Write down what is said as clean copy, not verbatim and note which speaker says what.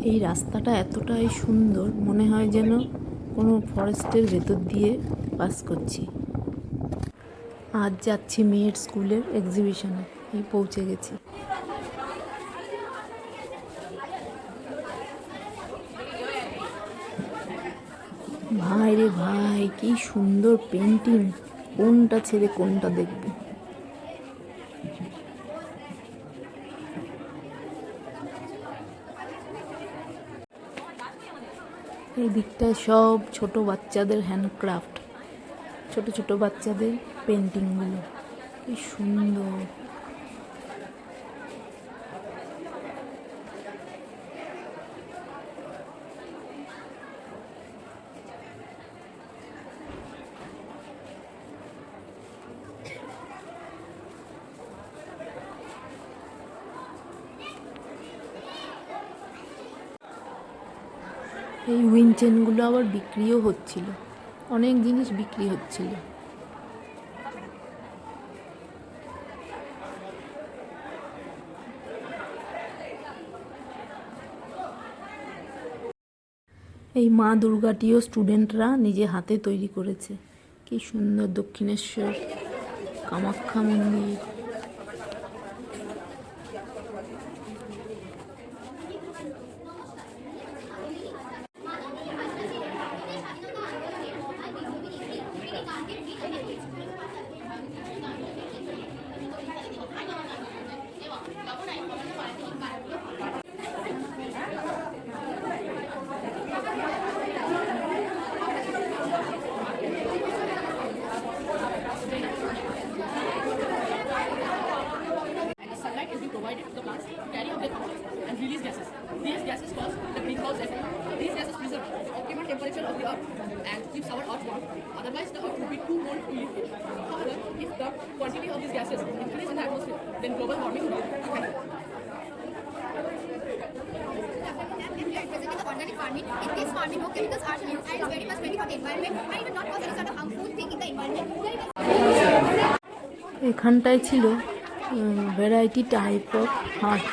Speaker 1: এই রাস্তাটা এতটাই সুন্দর, মনে হয় যেন কোনো ফরেস্টের ভেতর দিয়ে পাস করছি। আজ যাচ্ছি মেয়ের স্কুলের এক্সিবিশনে, এই পৌঁছে গেছি। ভাই রে ভাই, কি সুন্দর পেন্টিং! কোনটা ছেড়ে কোনটা দেখব। এই দিকটায় সব ছোট বাচ্চাদের হ্যান্ডক্রাফট, ছোট ছোট বাচ্চাদের পেন্টিংগুলো কি সুন্দর। এই উইন চেনগুলো আবার বিক্রিও হচ্ছিল, অনেক জিনিস বিক্রি হচ্ছিল। এই মা দুর্গাটিও স্টুডেন্টরা নিজে হাতে তৈরি করেছে। কি সুন্দর! দক্ষিণেশ্বর কামাখ্যা মন্দির।
Speaker 2: Provided to the plants to carry out their functions and release gases. These gases cause the greenhouse effect. These gases preserve the optimal temperature of the earth and keeps our earth warm. Otherwise, the earth would be too cold to live in. However, if the quantity of these gases increase in the atmosphere, then global warming will occur.
Speaker 3: Organic farming. In this farming, no chemicals are used and it's very much friendly for the environment and it will not cause any sort of harmful thing in the environment.
Speaker 1: এখানটায় ছিল variety type of হাট।